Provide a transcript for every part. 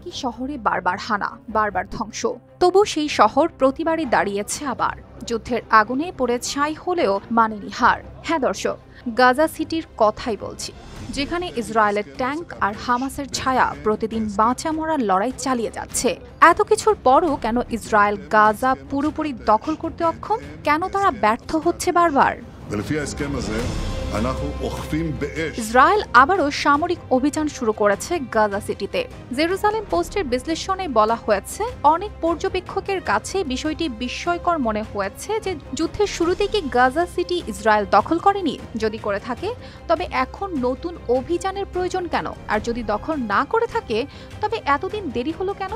একই শহরে বারবার হানা, বারবার ধ্বংস। তবু সেই শহর প্রতিবারই দাঁড়িয়েছে আবার। যুদ্ধের আগুনে পড়ে ছাই হলেও মানেনি হার। হ্যাঁ দর্শক, গাজা সিটির কথাই বলছি, যেখানে ইসরায়েলের ট্যাঙ্ক আর হামাসের ছায়া প্রতিদিন বাঁচা মরার লড়াই চালিয়ে যাচ্ছে। এত কিছুর পরও কেন ইসরায়েল গাজা পুরোপুরি দখল করতে অক্ষম? কেন তারা ব্যর্থ হচ্ছে বারবার? ইসরায়েল আবারও সামরিক অভিযান শুরু করেছে গাজা সিটিতে। জেরুজালেম পোস্টের বিশ্লেষণে বলা হয়েছে, অনেক পর্যবেক্ষকের কাছে বিষয়টি বিস্ময়কর মনে হয়েছে যে যুদ্ধের শুরুতে কি গাজা সিটি ইসরায়েল দখল করেনি? যদি করে থাকে তবে এখন নতুন অভিযানের প্রয়োজন কেন? আর যদি দখল না করে থাকে তবে এতদিন দেরি হলো কেন?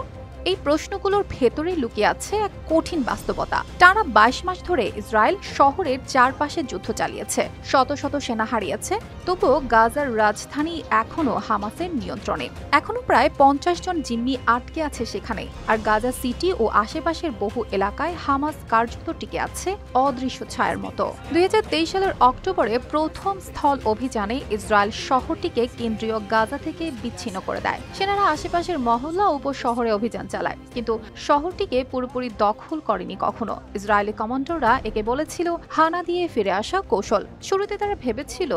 এই প্রশ্নগুলোর ভেতরেই লুকিয়ে আছে এক কঠিন বাস্তবতা। টানা ২২ মাস ধরে ইসরায়েল শহরের চারপাশে যুদ্ধ চালিয়েছে, শত শত সেনা হারিয়েছে। তবুও গাজার রাজধানী এখনো হামাসের নিয়ন্ত্রণে। এখনো প্রায় ৫০ জন জিম্মি আটকে আছে সেখানে। আর গাজা সিটি ও আশেপাশের বহু এলাকায় হামাস কার্যত টিকে আছে অদৃশ্য ছায়ার মতো। ২০২৩ সালের অক্টোবরে প্রথম স্থল অভিযানে ইসরায়েল শহরটিকে কেন্দ্রীয় গাজা থেকে বিচ্ছিন্ন করে দেয়। সেনারা আশেপাশের মহল্লা ও উপশহরে অভিযান চালায়, কিন্তু শহরটিকে পুরোপুরি দখল করেনি কখনো। ইসরায়েলি কমান্ডাররা একে বলেছিল হানা দিয়ে ফিরে আসা কৌশল। শুরুতে তারা ভেবেছিল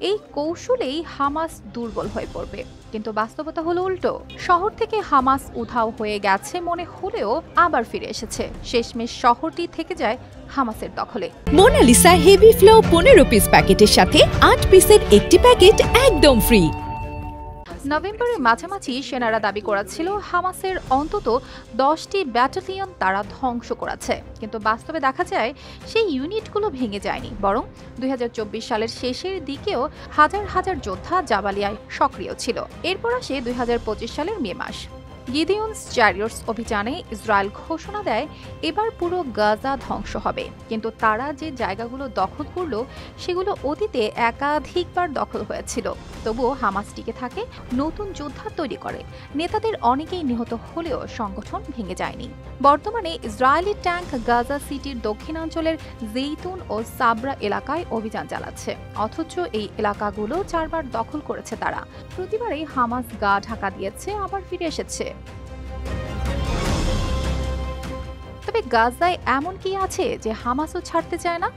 এই কৌশলেই হামাস দুর্বল হয়ে পড়বে, কিন্তু বাস্তবতা হলো উল্টো। শহর থেকে হামাস উধাও হয়ে গেছে মনে হলেও আবার ফিরে এসেছে। শেষমেশ শহরটি থেকে যায় হামাসের দখলে। মোনালিসা হেভি ফ্লো ১৫ পিস প্যাকেটের সাথে ৮ পিসের একটি প্যাকেট একদম ফ্রি। নভেম্বরের মাঝামাঝি সেনারা দাবি করেছিল হামাসের অন্তত ১০টি ব্যাটালিয়ন তারা ধ্বংস করেছে, কিন্তু বাস্তবে দেখা যায় সেই ইউনিটগুলো ভেঙে যায়নি, বরং ২০২৪ সালের শেষের দিকেও হাজার হাজার যোদ্ধা জাবালিয়ায় সক্রিয় ছিল। এরপর আসে ২০২৫ সালের মে মাস। গিদিয়নস চ্যারিয়টস অভিযানে ইসরায়েল ঘোষণা দেয় এবার পুরো গাজা ধ্বংস হবে, কিন্তু তারা যে জায়গাগুলো দখল করলো সেগুলো অতীতে একাধিকবার দখল হয়েছিল। তবুও হামাস টিকে থাকে, নতুন যোদ্ধা তৈরি করে। নেতাদের অনেকেই নিহত হলেও সংগঠন ভেঙে যায়নি। বর্তমানে ইসরায়েলি ট্যাঙ্ক গাজা সিটির দক্ষিণাঞ্চলের জেইতুন ও সাবরা এলাকায় অভিযান চালাচ্ছে, অথচ এই এলাকাগুলো ৪ বার দখল করেছে তারা। প্রতিবারই হামাস গা ঢাকা দিয়েছে, আবার ফিরে এসেছে। তবে গাজায় এমন কি আছে যে হামাসও ছাড়তে চায় না?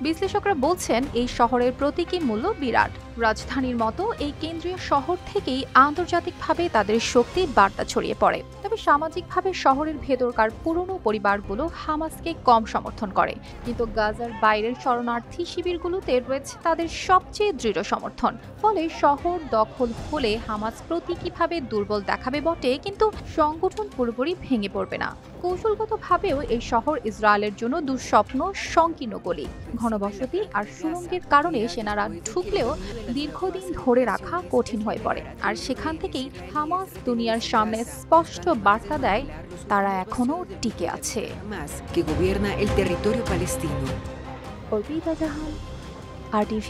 বিশ্লেষকরা বলছেন এই শহরের প্রতীকী মূল্য বিরাট। রাজধানীর মতো এই কেন্দ্রীয় শহর থেকেই আন্তর্জাতিকভাবে তাদের শক্তির বার্তা ছড়িয়ে পড়ে। তবে সামাজিকভাবে শহরের ভেতরকার পুরনো পরিবারগুলো হামাসকে কম সমর্থন করে, কিন্তু গাজার বাইরের শরণার্থী শিবিরগুলোতে রয়েছে তাদের সবচেয়ে দৃঢ় সমর্থন। ফলে শহর দখল হলে হামাস প্রতীকীভাবে দুর্বল দেখাবে বটে, কিন্তু সংগঠন পুরোপুরি ভেঙে পড়বে না। কৌশলগতভাবেও এই শহর ইসরায়েলের জন্য দুঃস্বপ্ন, সংকীর্ণ গলি, ঘনবসতি আর সুড়ঙ্গের কারণে সেনারা ঢুকলেও দীর্ঘদিন ধরে রাখা কঠিন হয়ে পড়ে। আর সেখান থেকেই হামাস দুনিয়ার সামনে স্পষ্ট বার্তা দেয় তারা এখনো টিকে আছে। que gobierna el territorio palestino. Arpita জাহান, RTV।